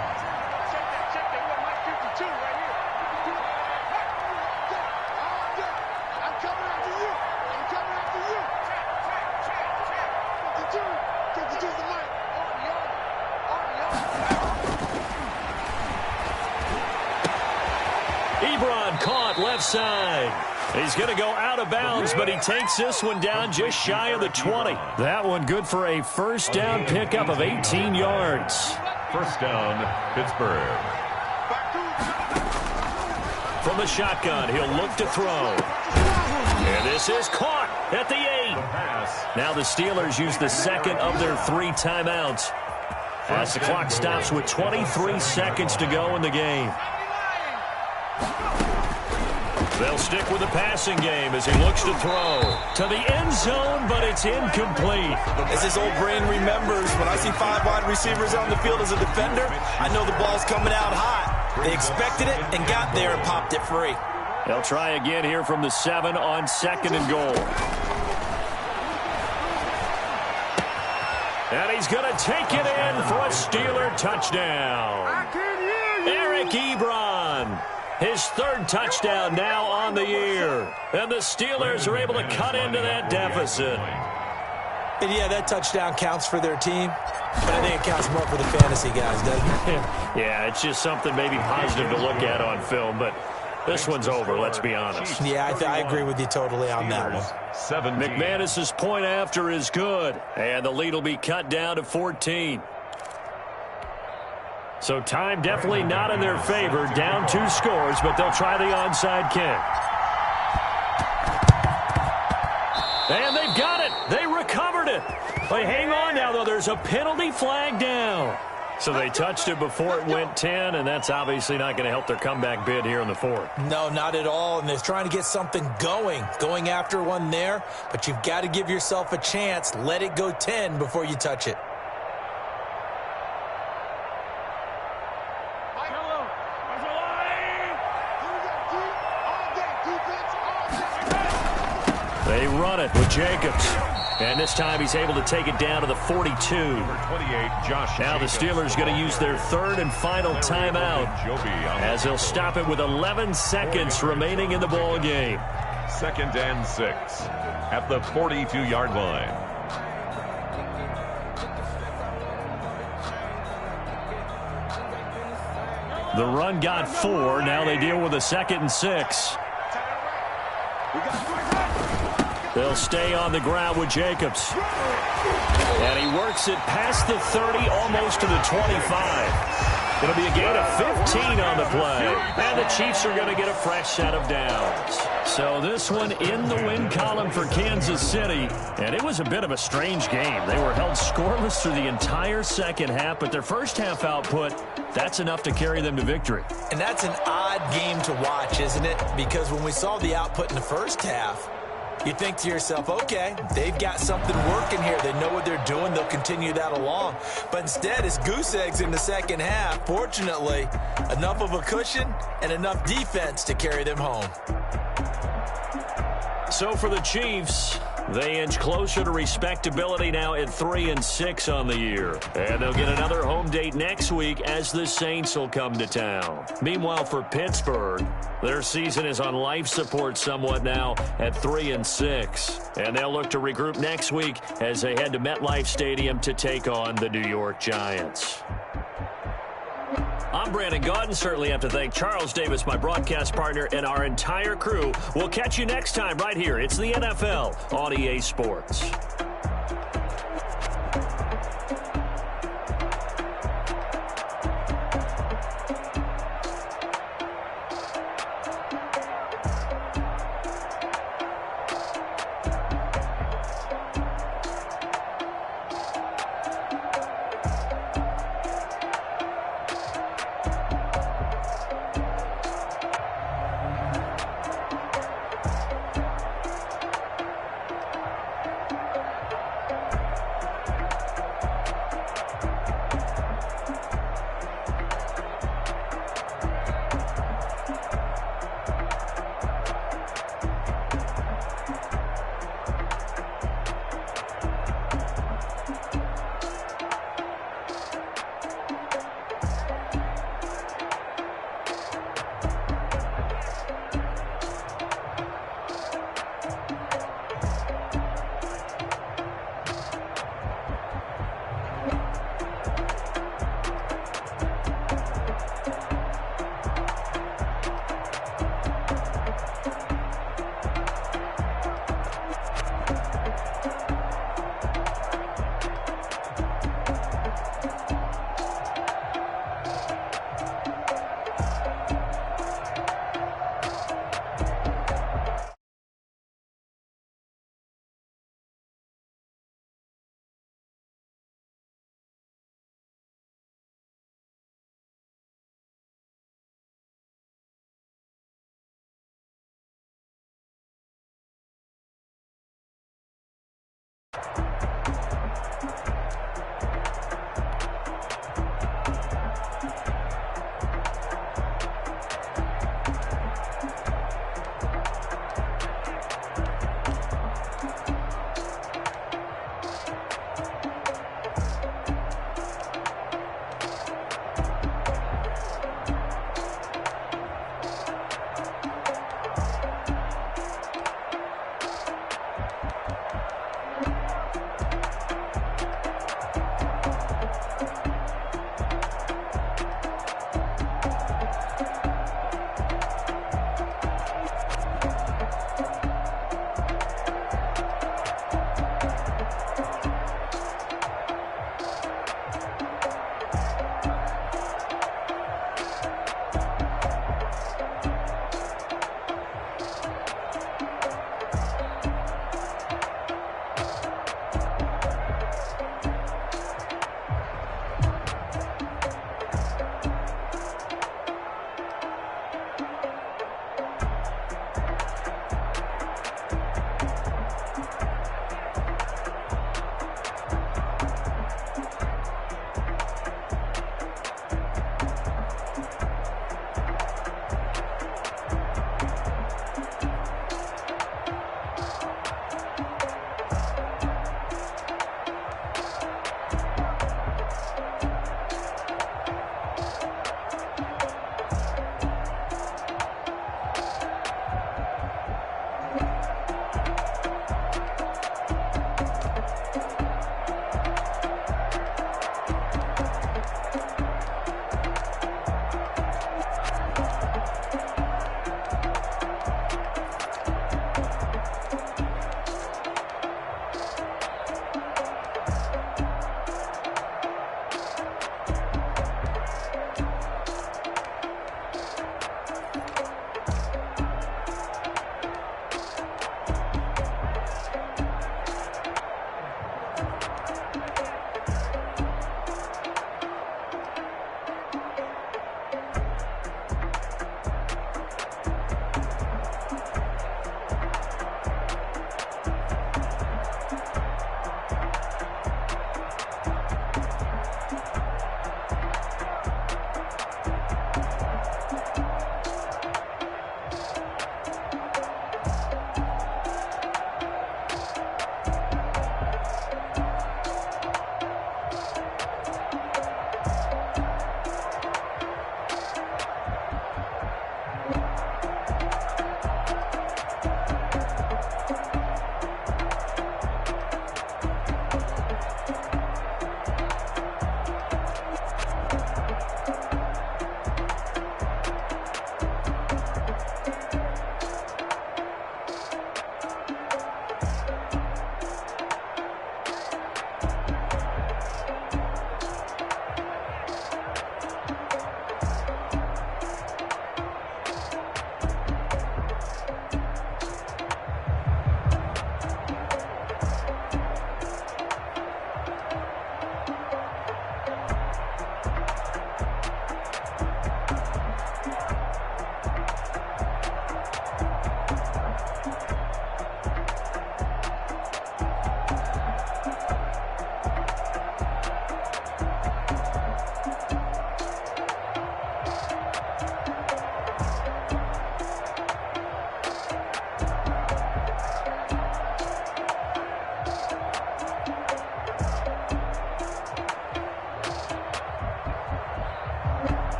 Speaker 2: Left side. He's going to go out of bounds, but he takes this one down just shy of the 20. That one good for a 1st down pickup of 18 yards.
Speaker 3: 1st down, Pittsburgh.
Speaker 2: From the shotgun, he'll look to throw. And this is caught at the 8. Now the Steelers use the 2nd of their 3 timeouts, as the clock stops with 23 seconds to go in the game. They'll stick with the passing game as he looks to throw to the end zone, but it's incomplete.
Speaker 4: As his old brain remembers, when I see 5 wide receivers on the field as a defender, I know the ball's coming out hot. They expected it and got there and popped it free.
Speaker 2: They'll try again here from the 7 on 2nd and goal. And he's going to take it in for a Steeler touchdown. Eric Ebron. His 3rd touchdown now on the year. And the Steelers are able to cut into that deficit.
Speaker 4: And yeah, that touchdown counts for their team, but I think it counts more for the fantasy guys, doesn't it?
Speaker 2: Yeah, it's just something maybe positive to look at on film, but this one's over, let's be honest.
Speaker 4: Yeah, I agree with you totally on that one.
Speaker 2: McManus's point after is good, and the lead will be cut down to 14. So time definitely not in their favor. Down 2 scores, but they'll try the onside kick. And they've got it. They recovered it. But hang on now, though. There's a penalty flag down. So they touched it before it went 10, and that's obviously not going to help their comeback bid here in the fourth.
Speaker 4: No, not at all, and they're trying to get something going after one there, but you've got to give yourself a chance. Let it go 10 before you touch it.
Speaker 2: They run it with Jacobs. And this time he's able to take it down to the 42.
Speaker 3: Number 28, Josh
Speaker 2: Now the Steelers going to use their third and final timeout as they'll stop it with 11 seconds remaining in the ball game.
Speaker 3: 2nd and 6 at the 42-yard line.
Speaker 2: The run got 4. Now they deal with a 2nd and 6. They'll stay on the ground with Jacobs. And he works it past the 30, almost to the 25. It'll be a gain of 15 on the play. And the Chiefs are going to get a fresh set of downs. So this one in the win column for Kansas City. And it was a bit of a strange game. They were held scoreless through the entire second half, but their first half output, that's enough to carry them to victory.
Speaker 4: And that's an odd game to watch, isn't it? Because when we saw the output in the first half, you think to yourself, okay, they've got something working here. They know what they're doing. They'll continue that along. But instead, it's goose eggs in the second half. Fortunately, enough of a cushion and enough defense to carry them home.
Speaker 2: So for the Chiefs, they inch closer to respectability now at 3-6 on the year. And they'll get another home date next week as the Saints will come to town. Meanwhile, for Pittsburgh, their season is on life support somewhat now at 3-6. And they'll look to regroup next week as they head to MetLife Stadium to take on the New York Giants. I'm Brandon Gaudin. Certainly have to thank Charles Davis, my broadcast partner, and our entire crew. We'll catch you next time right here. It's the NFL on EA Sports.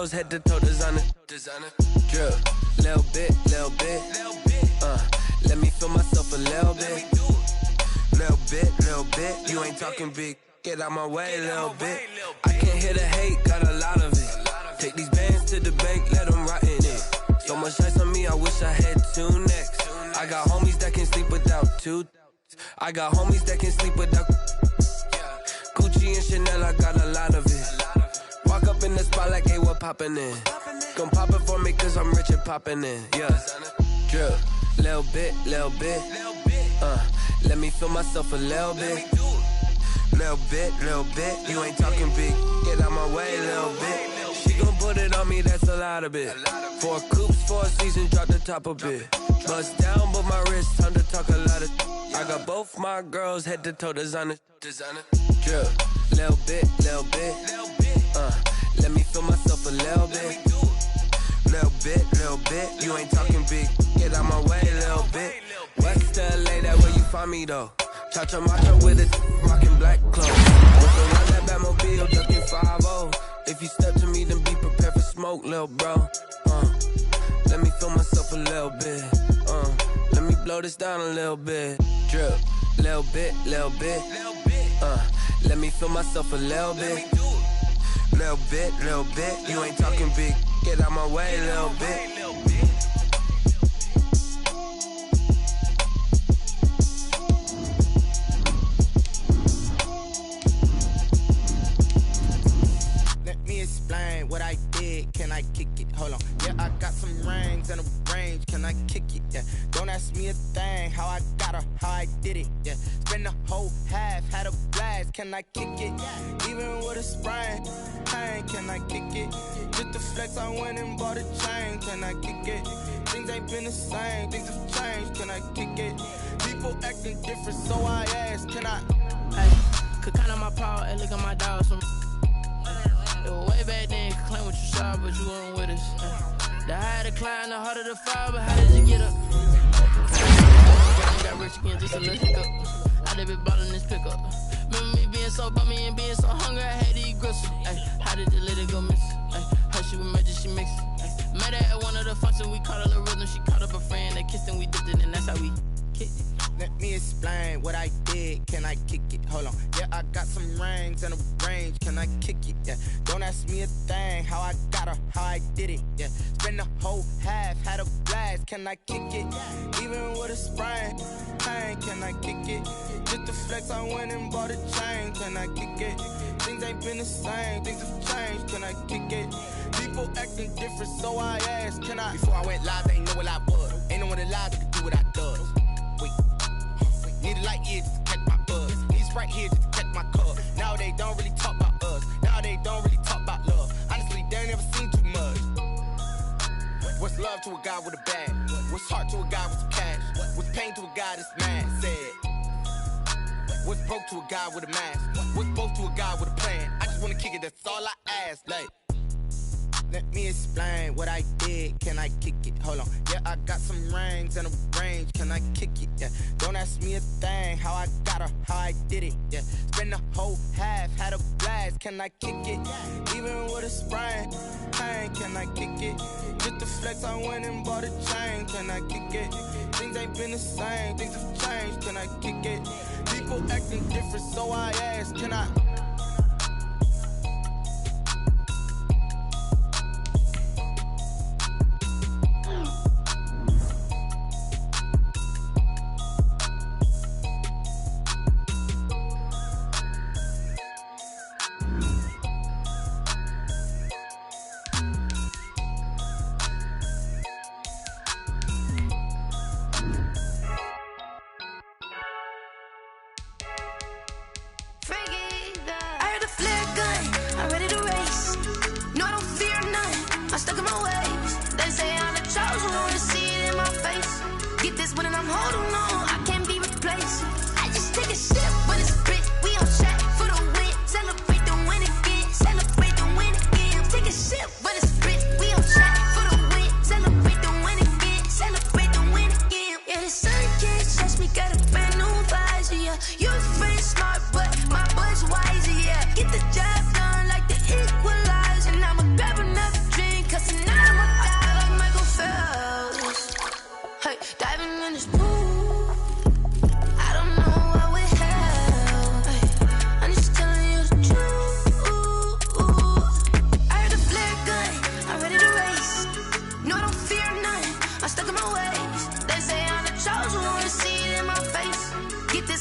Speaker 1: girls head to toe designer. Drip, little bit. Let me feel myself a little bit. Little bit. You ain't talking big. Get out my way, little bit. I can't hear the hate, got a lot of it. Take these bands to the bank, let them rot in it. So much ice on me, I wish I had two necks. I got homies that can sleep without two. I got homies that can sleep without Gucci and Chanel, I got a lot of it. Walk up in the spot like, hey, what poppin' in? Gon' pop it for me cause I'm rich and poppin' in. Yeah, drip, little bit. Let me feel myself a little bit. Little bit. You ain't talking big. Get out my way, little bit. She gon' put it on me, that's a lot of it. 4 coops, 4 seasons, drop the top a bit. Bust down, but my wrist, time to talk a lot of. I got both my girls head to toe designer. Drip, little bit. Let me feel myself a little bit. Little bit. You ain't talking big. Get out my way, little bit. West LA, that where you find me though. Cha-cha macho with it, rockin' black clothes. Whip around that Batmobile, ducking 5-0. If you step to me, then be prepared for smoke, lil' bro. Let me feel myself a little bit. Let me blow this down a little bit. Drip, little bit. Let me feel myself a little bit. Little bit. You ain't talking big. Get out my way, little bit.
Speaker 6: Explain what I did, can I kick it? Hold on, yeah, I got some rings and a range, can I kick it? Yeah, don't ask me a thing, how I got her, how I did it. Yeah, spend the whole half, had a blast, can I kick it? Even with a sprain, pain, can I kick it? Just the flex, I went and bought a chain, can I kick it? Things ain't been the same, things have changed, can I kick it? People acting different, so I asked, can I?
Speaker 7: Hey, could count on my power and look at my dogs from. Way back then, could claim what you saw, but you weren't with us. The higher the climb, the harder the fall, but how did you get up? I got rich again, just a little hiccup. I did be ballin' this pickup. Remember me being so bummy and being so hungry, I had to eat gristle. How did the lady go miss? How she was magic, she mixed it. Met her at one of the functions, we caught a little rhythm. She caught up a friend, they kissed and we dipped it, and that's how we kicked it.
Speaker 6: Let me explain what I did, can I kick it? Hold on, yeah, I got some rings and a range, can I kick it? Yeah, don't ask me a thing, how I got her, how I did it. Yeah, spend the whole half, had a blast, can I kick it? Even with a sprain, pain, can I kick it? Just the flex, I went and bought a chain, can I kick it? Things ain't been the same, things have changed, can I kick it? People acting different, so I asked, can I? Before I went live, they ain't know what I was. Ain't no one alive that could do what I does. Wait. Need a light here just to catch my buzz. Need Sprite here just to catch my cup. Now they don't really talk about us. Now they don't really talk about love. Honestly, they ain't never seen too much. What's love to a guy with a bag? What's heart to a guy with some cash? What's pain to a guy that's mad? Said. What's broke to a guy with a mask? What's both to a guy with a plan? I just wanna kick it, that's all I ask. Like, let me explain what I did, can I kick it? Hold on, yeah, I got some rings and a range, can I kick it? Yeah, don't ask me a thing, how I got her, how I did it. Yeah, spend the whole half, had a blast, can I kick it? Even with a sprain, pain, can I kick it? Just the flex, I went and bought a chain, can I kick it? Things ain't been the same, things have changed, can I kick it? People acting different, so I asked, can I?
Speaker 8: Get the job done like the equalizer. I'ma grab enough drink.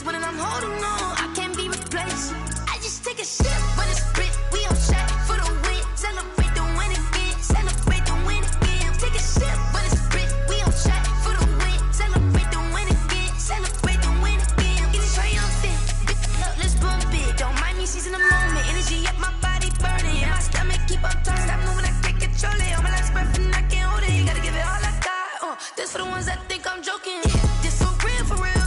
Speaker 1: winning, I'm holding on. I can't be replaced. I just take a sip, but it's split. We on track for the win. Celebrate the win again. Celebrate the win again. Take a sip, but it's split. We on track for the win. Celebrate the win again. Celebrate the win again. Get it triumphant. Look, let's bump it. Don't mind me, she's in the moment. Energy up my body burning. And my stomach keep on turning. Stop moving, I can't control it. All my last breath and I can't hold it. You gotta give it all I got. This for the ones that think I'm joking. This for real, for real.